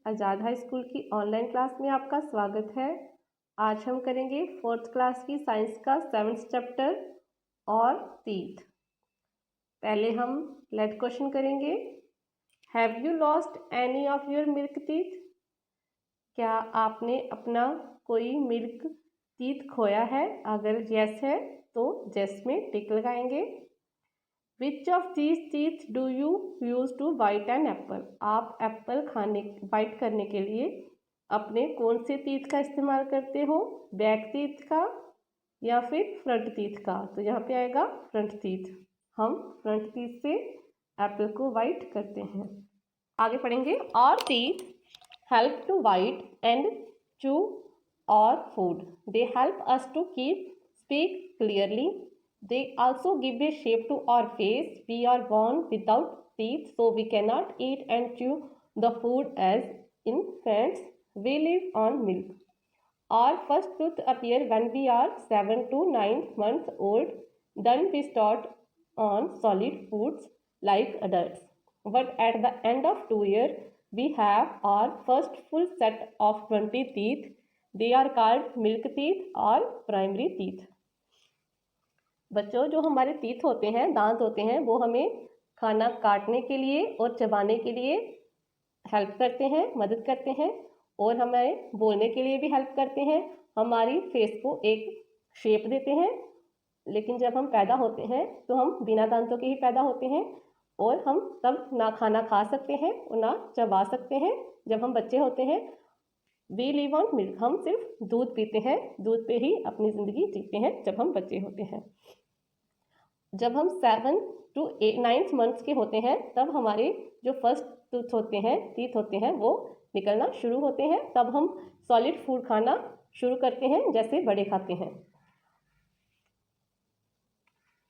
आज़ाद high school की online class में आपका स्वागत है। आज हम करेंगे 4th क्लास की साइंस का 7th चैप्टर और तीथ। पहले हम लेट क्वेश्चन करेंगे। Have you lost any of your milk teeth? क्या आपने अपना कोई मिल्क टीथ खोया है? अगर यस है तो यस में टिक लगाएंगे। Which of these teeth do you use to bite an apple? आप एप्पल बाइट करने के लिए अपने कौन से टीथ का इस्तेमाल करते हो? बैक टीथ का या फिर फ्रंट टीथ का? तो यहाँ पे आएगा फ्रंट टीथ। हम फ्रंट टीथ से एप्पल को बाइट करते हैं। आगे पढ़ेंगे। और teeth help to bite and chew our food. They help us to speak clearly. They also give a shape to our face. We are born without teeth, so we cannot eat and chew the food as infants. We live on milk. Our first tooth appear when we are 7 to 9 months old. Then we start on solid foods like adults. But at the end of 2 years, we have our first full set of 20 teeth. They are called milk teeth or primary teeth. बच्चों, जो हमारे teeth होते हैं, दांत होते हैं, वो हमें खाना काटने के लिए और चबाने के लिए हेल्प करते हैं, मदद करते हैं और हमें बोलने के लिए भी हेल्प करते हैं। हमारी फेस को एक शेप देते हैं। लेकिन जब हम पैदा होते हैं तो हम बिना दांतों के ही पैदा होते हैं और हम तब ना खाना खा सकते हैं और ना चबा सकते हैं। जब हम बच्चे होते हैं, वी लिव ऑन मिल्क, हम सिर्फ दूध पीते हैं, दूध पे ही अपनी ज़िंदगी जीते हैं जब हम बच्चे होते हैं। जब हम 7 to 9 मंथ्स के होते हैं तब हमारे जो फर्स्ट टीथ होते हैं वो निकलना शुरू होते हैं। तब हम सॉलिड फूड खाना शुरू करते हैं जैसे बड़े खाते हैं।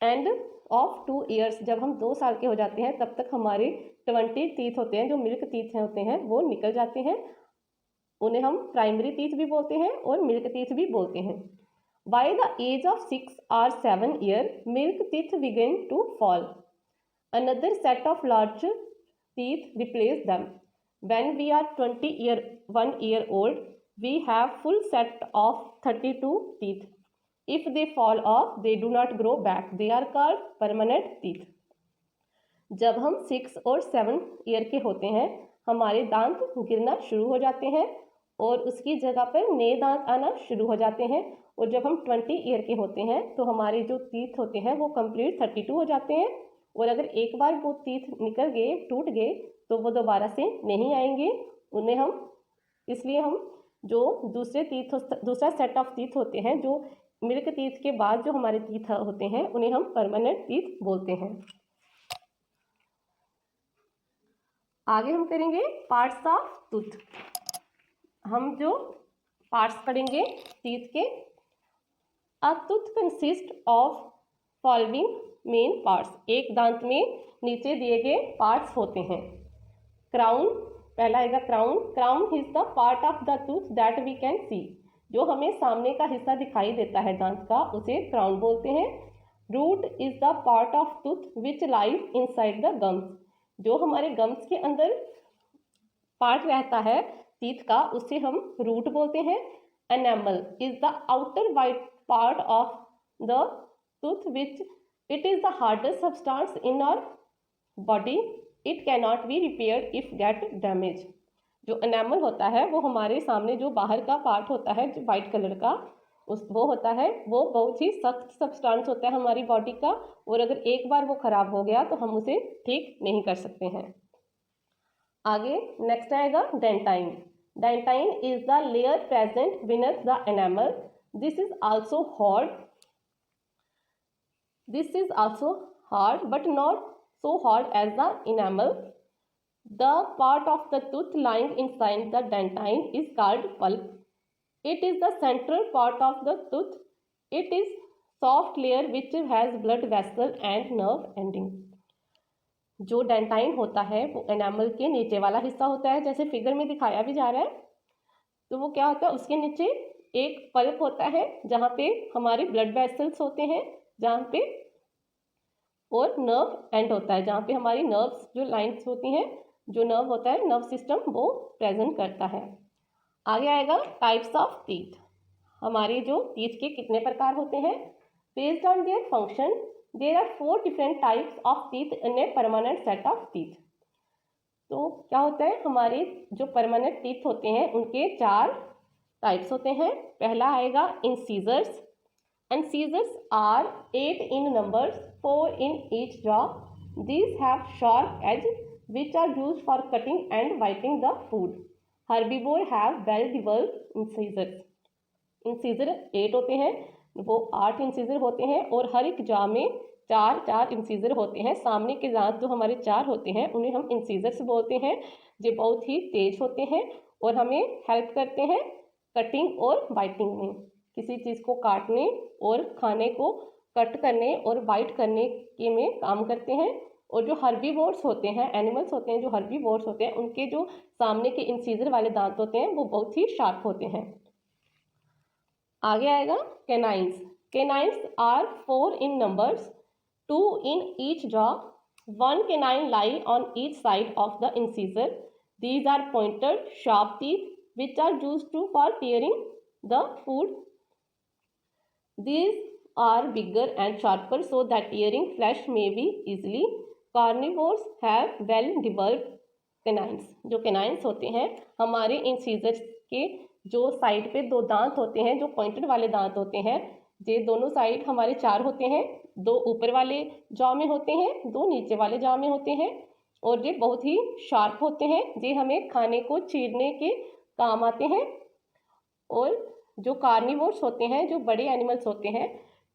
एंड ऑफ 2 years, जब हम 2 साल के हो जाते हैं तब तक हमारे 20 टीथ होते हैं, जो मिल्क टीथ होते हैं, वो निकल जाते हैं। उन्हें हम प्राइमरी टीथ भी बोलते हैं और मिल्क टीथ भी बोलते हैं। By the age of 6 or 7 years, milk teeth begin to fall. Another set of large teeth replace them. When we are 1 year old, we have full set of 32 teeth. If they fall off, they do not grow back. They are called permanent teeth. जब हम 6 और 7 year के होते हैं, हमारे दांत गिरना शुरू हो जाते हैं और उसकी जगह पर नए दांत आना शुरू हो जाते हैं। और जब हम 20 ईयर के होते हैं तो हमारे जो टीथ होते हैं वो कंप्लीट 32 हो जाते हैं। और अगर एक बार वो टीथ निकल गए, टूट गए, तो वो दोबारा से नहीं आएंगे। उन्हें हम इसलिए हम जो दूसरा सेट ऑफ टीथ होते हैं, जो मिल्क टीथ के बाद जो हमारे टीथ होते हैं, उन्हें हम परमानेंट टीथ बोलते हैं। आगे हम करेंगे पार्ट्स ऑफ टूथ। हम जो पार्ट्स पढ़ेंगे टीथ के। A tooth consists of following main parts. एक दांत में नीचे दिए गए पार्ट्स होते हैं। क्राउन, पहला आएगा crown. Crown is the part of the tooth that we can see. जो हमें सामने का हिस्सा दिखाई देता है दांत का, उसे क्राउन बोलते हैं। Root is the part of tooth which lies inside the gums. जो हमारे गम्स के अंदर पार्ट रहता है टीथ का, उसे हम रूट बोलते हैं। Enamel is the outer white part of the tooth which it is the hardest substance in our body. It cannot be repaired if get damaged. जो एनामल होता है वो हमारे सामने जो बाहर का पार्ट होता है, जो वाइट कलर का वो होता है, वो बहुत ही सख्त सब्सटेंस होता है हमारी बॉडी का। और अगर एक बार वो खराब हो गया तो हम उसे ठीक नहीं कर सकते हैं। आगे नेक्स्ट आएगा dentine. Dentine is the layer present beneath the enamel. This is also hard. But not so hard as the enamel. The part of the tooth lying inside the dentine is called pulp. It is the central part of the tooth. It is soft layer which has blood vessel and nerve ending. जो dentine होता है वो enamel के नीचे वाला हिस्सा होता है, जैसे फिगर में दिखाया भी जा रहा है। तो वो क्या होता है, उसके नीचे एक पल्प होता है जहाँ पे हमारे ब्लड वेसल्स होते हैं, जहाँ पे और नर्व एंड होता है, जहाँ पे हमारी नर्व्स जो लाइंस होती हैं जो नर्व होता है, नर्व सिस्टम, वो प्रेजेंट करता है। आगे आएगा टाइप्स ऑफ टीथ। हमारे जो टीथ के कितने प्रकार होते हैं? Based on their function there are 4 different types of teeth in a permanent set of teeth. तो क्या होता है, हमारे जो परमानेंट टीथ होते हैं उनके 4 टाइप्स होते हैं। पहला आएगा incisors. Incisors are 8 in numbers, 4 in each jaw. These have sharp edges which are used for cutting and biting the food. Herbivore have well-developed incisors. Incisor 8 होते हैं, वो 8 इंसीजर होते हैं और हर एक जॉ में 4 इंसीजर होते हैं। सामने के दांत जो हमारे 4 होते हैं उन्हें हम इंसीजर्स बोलते हैं। ये बहुत ही तेज होते हैं और हमें हेल्प करते हैं कटिंग और बाइटिंग में। किसी चीज़ को काटने और खाने को कट करने और बाइट करने के में काम करते हैं। और जो हर्बीवोर्स होते हैं, एनिमल्स होते हैं जो हर्बीवोर्स होते हैं, उनके जो सामने के इंसीजर वाले दांत होते हैं वो बहुत ही शार्प होते हैं। आगे आएगा canines. Canines are 4 in numbers, 2 in each jaw, 1 canine lie on each side of the incisor. These are pointed, sharp teeth which are used for tearing the food. These are bigger and sharper so that tearing flesh may be easily. Carnivores have well developed canines. जो canines होते हैं, हमारे incisors के जो side पे 2 दांत होते हैं, जो पॉइंटेड वाले दांत होते हैं, ये दोनों साइड हमारे 4 होते हैं। 2 ऊपर वाले जॉ में होते हैं, 2 नीचे वाले जॉ में होते हैं और ये बहुत ही शार्प होते हैं। ये हमें खाने को चीरने के काम आते हैं। और जो कार्निवोर्स होते हैं, जो बड़े एनिमल्स होते हैं,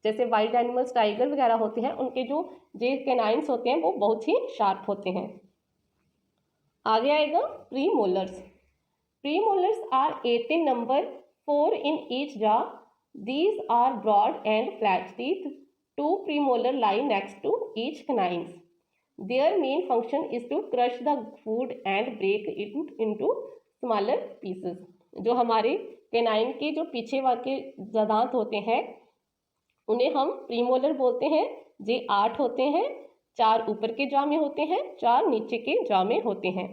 जैसे वाइल्ड एनिमल्स, टाइगर वगैरह होते हैं, उनके जो ये कैनाइन्स होते हैं वो बहुत ही शार्प होते हैं। आगे आएगा premolars. Premolars are 8 in number, 4 in each jaw. These are broad and flat teeth. 2 premolar lie next to each canine. Their main function is to crush the food and break it into smaller pieces. जो हमारे canine के जो पीछे वाले दांत होते हैं उन्हें हम प्रीमोलर बोलते हैं। ये 8 होते हैं, 4 ऊपर के जॉ में होते हैं, 4 नीचे के जॉ में होते हैं।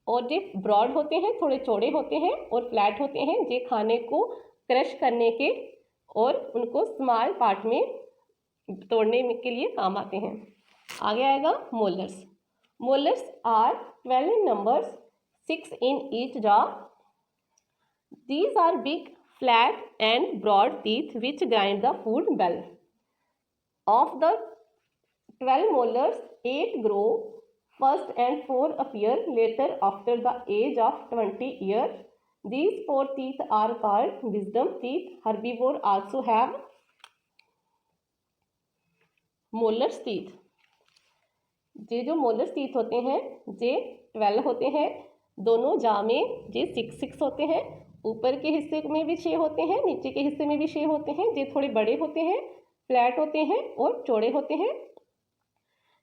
और ये ब्रॉड होते हैं, थोड़े चौड़े होते हैं और फ्लैट होते हैं। ये खाने को क्रश करने के और उनको स्मॉल पार्ट में तोड़ने के लिए काम आते हैं। आगे आएगा molars. Molars are 12 in numbers, 6 in each jaw. These are big, flat and broad teeth which grind the food well. Of the 12 molars, 8 grow first and 4 appear later after the age of 20 years. These 4 teeth are called wisdom teeth. Herbivore also have molars teeth. ये जो molars teeth होते हैं ये 12 होते हैं। दोनों jaw में ये 6 होते हैं। ऊपर के हिस्से में भी 6 होते हैं, नीचे के हिस्से में भी 6 होते हैं। ये थोड़े बड़े होते हैं, फ्लैट होते हैं और चौड़े होते हैं।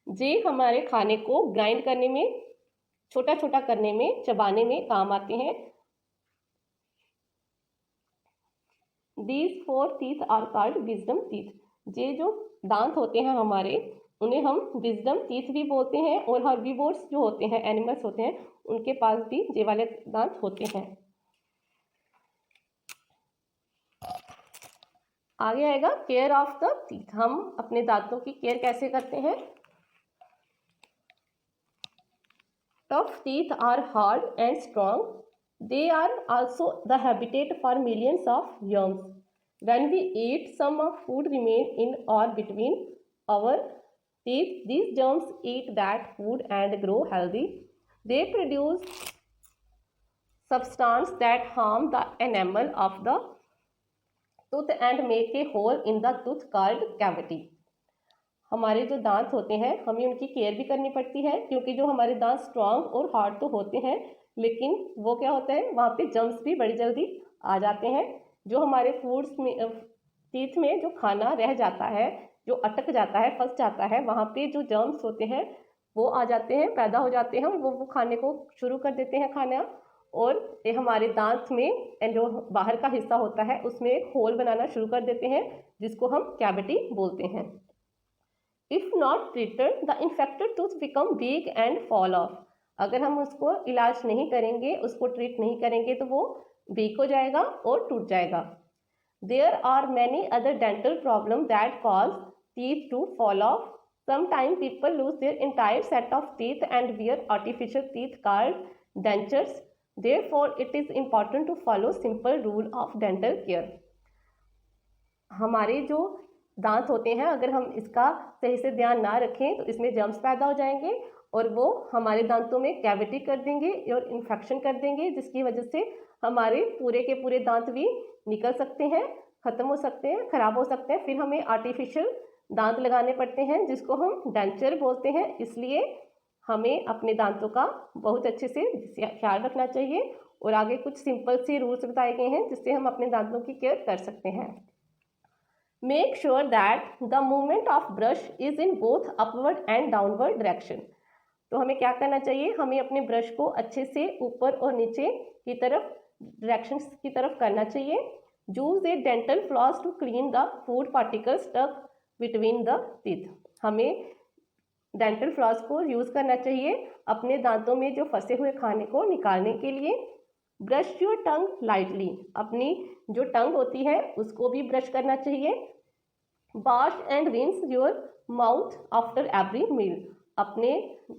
ये हमारे खाने को ग्राइंड करने में, छोटा छोटा करने में, चबाने में काम आते हैं। These 4 teeth are called wisdom teeth. ये जो दांत होते हैं हमारे, उन्हें हम विजडम टीथ भी बोलते हैं। और हर्बीवोर्स जो होते हैं, एनिमल्स होते हैं, उनके पास भी ये वाले दांत होते हैं। आगे आएगा केयर ऑफ द टीथ। हम अपने दांतों की केयर कैसे करते हैं? Tough teeth are hard and strong. They are also the habitat for millions of germs. When we eat, some of food remain in or between our teeth. These germs eat that food and grow healthy. They produce substance that harm the enamel of the tooth and make a hole in the tooth called cavity. हमारे जो दांत होते हैं, हमें उनकी care भी करनी पड़ती है, क्योंकि जो हमारे दांत स्ट्रॉन्ग और हार्ड तो होते हैं, लेकिन वो क्या होता है, वहाँ पे जर्म्स भी बड़ी जल्दी आ जाते हैं। जो हमारे फूड्स में, टीथ में जो खाना रह जाता है, जो अटक जाता है, फंस जाता है, वहाँ पे जो जर्म्स होते हैं वो आ जाते हैं, पैदा हो जाते हैं। वो खाने को शुरू कर देते हैं खाना, और ये हमारे दांत में जो बाहर का हिस्सा होता है उसमें एक होल बनाना शुरू कर देते हैं, जिसको हम कैविटी बोलते हैं। If not treated the infected tooth become weak and fall of. अगर हम उसको इलाज नहीं करेंगे, उसको ट्रीट नहीं करेंगे तो वो वीक हो जाएगा और टूट जाएगा। There are many other dental problem that cause teeth to fall off. Sometimes people lose their entire set of teeth and wear artificial teeth called dentures. Therefore, it is important to follow simple rule of dental care. हमारे जो दांत होते हैं, अगर हम इसका सही से ध्यान ना रखें तो इसमें जर्म्स पैदा हो जाएंगे और वो हमारे दांतों में कैविटी कर देंगे और इन्फेक्शन कर देंगे, जिसकी वजह से हमारे पूरे के पूरे दांत भी निकल सकते हैं, ख़त्म हो सकते हैं, ख़राब हो सकते हैं। फिर हमें आर्टिफिशियल दांत लगाने पड़ते हैं जिसको हम डेंचर बोलते हैं। इसलिए हमें अपने दांतों का बहुत अच्छे से ख्याल रखना चाहिए और आगे कुछ सिंपल से रूल्स बताए गए हैं जिससे हम अपने दांतों की केयर कर सकते हैं। Make sure that the movement of brush is in both upward and downward direction. तो हमें क्या करना चाहिए, हमें अपने ब्रश को अच्छे से ऊपर और नीचे की तरफ डायरेक्शंस की तरफ करना चाहिए। Use a dental floss to clean the food particles stuck between the teeth. हमें डेंटल फ्लॉस को यूज़ करना चाहिए अपने दांतों में जो फंसे हुए खाने को निकालने के लिए। Brush your tongue lightly. अपनी जो टंग होती है उसको भी ब्रश करना चाहिए। Wash and rinse your mouth after every meal. अपने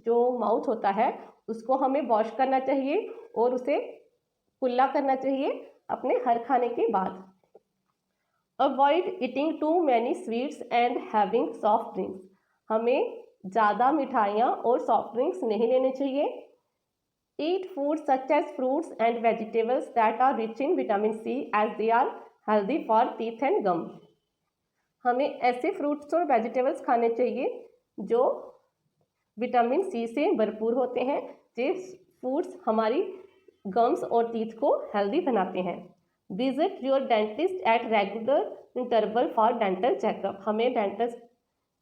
जो माउथ होता है उसको हमें वॉश करना चाहिए और उसे कुल्ला करना चाहिए अपने हर खाने के बाद। Avoid eating too many sweets and having soft drinks. हमें ज़्यादा मिठाइयाँ और सॉफ्ट ड्रिंक्स नहीं लेने चाहिए। Eat food such as fruits and vegetables that are rich in vitamin C as they are healthy for teeth and gum. हमें ऐसे fruits और वेजिटेबल्स खाने चाहिए जो विटामिन सी से भरपूर होते हैं। ये फूड्स हमारी गम्स और टीथ को हेल्दी बनाते हैं। Visit your dentist at regular interval for dental checkup. हमें डेंटल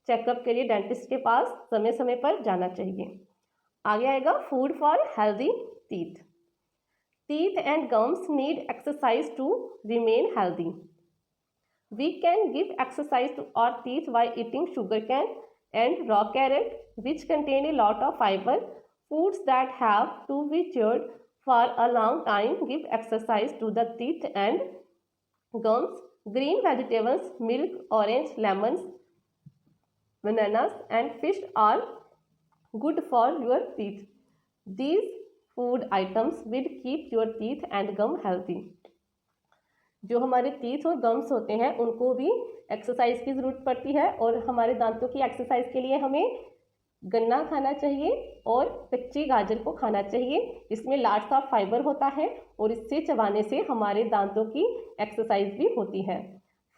चेकअप के लिए डेंटिस्ट के पास समय समय पर जाना चाहिए। आगे आएगा food for healthy teeth. Teeth and gums need exercise to remain healthy. We can give exercise to our teeth by eating sugar cane and raw carrot which contain a lot of fiber. Foods that have to be chewed for a long time give exercise to the teeth and gums. Green vegetables, milk, orange, lemons, bananas and fish are good for your teeth. These food items will keep your teeth and gum healthy. जो हमारे teeth और gums होते हैं उनको भी exercise की ज़रूरत पड़ती है और हमारे दांतों की एक्सरसाइज के लिए हमें गन्ना खाना चाहिए और कच्ची गाजर को खाना चाहिए। इसमें लार्ज ऑफ फाइबर होता है और इससे चबाने से हमारे दांतों की एक्सरसाइज भी होती है।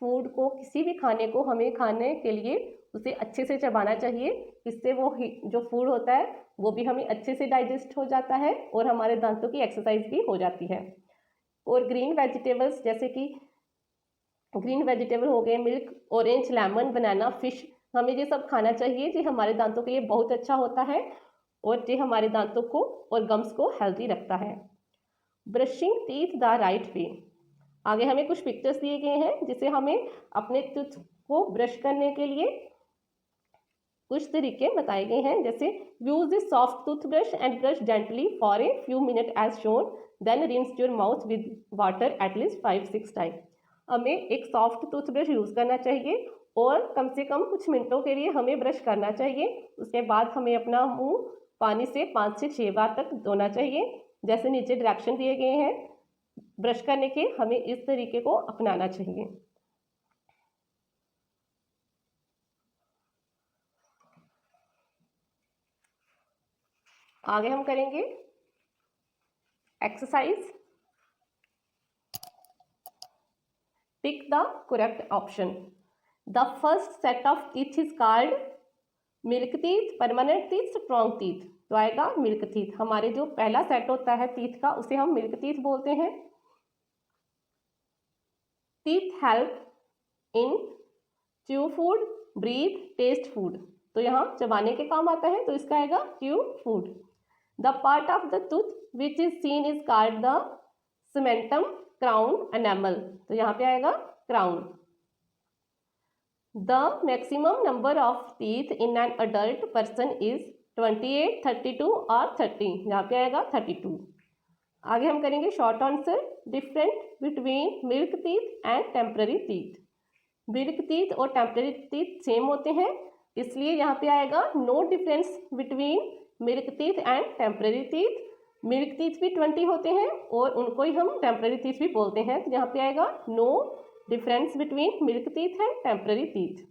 फूड को, किसी भी खाने को हमें खाने के लिए उसे अच्छे से चबाना चाहिए। इससे वो जो फूड होता है वो भी हमें अच्छे से डाइजेस्ट हो जाता है और हमारे दांतों की एक्सरसाइज भी हो जाती है। और ग्रीन वेजिटेबल्स जैसे कि ग्रीन वेजिटेबल हो गए, मिल्क, ऑरेंज, लेमन, बनाना, फिश, हमें ये सब खाना चाहिए। ये हमारे दांतों के लिए बहुत अच्छा होता है और ये हमारे दांतों को और गम्स को हेल्दी रखता है। Brushing teeth the right way. आगे हमें कुछ पिक्चर्स दिए गए हैं जिसे हमें अपने टीथ को ब्रश करने के लिए कुछ तरीके बताए गए हैं। जैसे use a soft toothbrush and brush gently for a few minute as shown, then rinse your mouth with water at least 5-6 time. हमें एक सॉफ्ट टूथब्रश यूज़ करना चाहिए और कम से कम कुछ मिनटों के लिए हमें ब्रश करना चाहिए। उसके बाद हमें अपना मुंह पानी से 5 से 6 बार तक धोना चाहिए। जैसे नीचे डायरेक्शन दिए गए हैं ब्रश करने के, हमें इस तरीके को अपनाना चाहिए। आगे हम करेंगे exercise. Pick the correct option. The first set of teeth is called milk teeth, permanent teeth, strong teeth। तो आएगा मिल्क टीथ। हमारे जो पहला सेट होता है टीथ का उसे हम मिल्क टीथ बोलते हैं। Teeth help in chew food, breath, taste food. तो यहाँ चबाने के काम आता है तो इसका आएगा chew food. The part of the tooth which is seen is called the cementum, crown, enamel. तो यहाँ पे आएगा crown. The maximum number of teeth in an adult person is 28, 32 और 30। यहाँ पे आएगा 32। आगे हम करेंगे short answer. Different between milk teeth and temporary teeth. Milk teeth और टेम्पररी टीथ सेम होते हैं, इसलिए यहाँ पे आएगा no difference between milk teeth and temporary teeth. Milk teeth भी 20 होते हैं और उनको ही हम टेम्पररी टीथ भी बोलते हैं। तो यहाँ पे आएगा no difference between milk teeth and temporary teeth.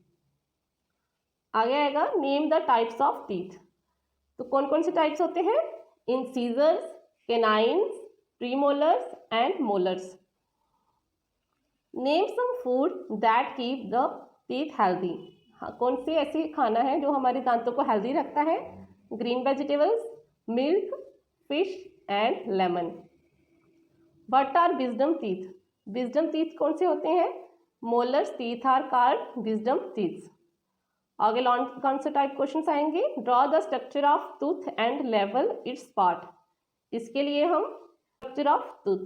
आगे आएगा name the types of teeth. तो कौन कौन से टाइप्स होते हैं? Incisors, canines, premolars and molars. Name some food that keep the teeth healthy. हाँ, कौन सी ऐसी खाना है जो हमारे दांतों को हेल्दी रखता है? Green vegetables, milk, fish and lemon. What are wisdom teeth? Wisdom teeth कौन से होते हैं? Molars teeth are called wisdom teeth. आगे कौन से टाइप क्वेश्चंस आएंगे? Draw the structure of tooth and लेवल इट्स पार्ट। इसके लिए हम स्ट्रक्चर ऑफ टूथ,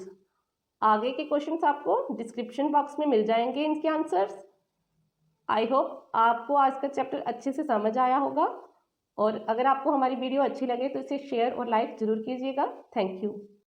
आगे के क्वेश्चंस आपको डिस्क्रिप्शन बॉक्स में मिल जाएंगे इनके आंसर्स। आई होप आपको आज का चैप्टर अच्छे से समझ आया होगा, और अगर आपको हमारी वीडियो अच्छी लगे तो इसे शेयर और लाइक ज़रूर कीजिएगा। Thank you.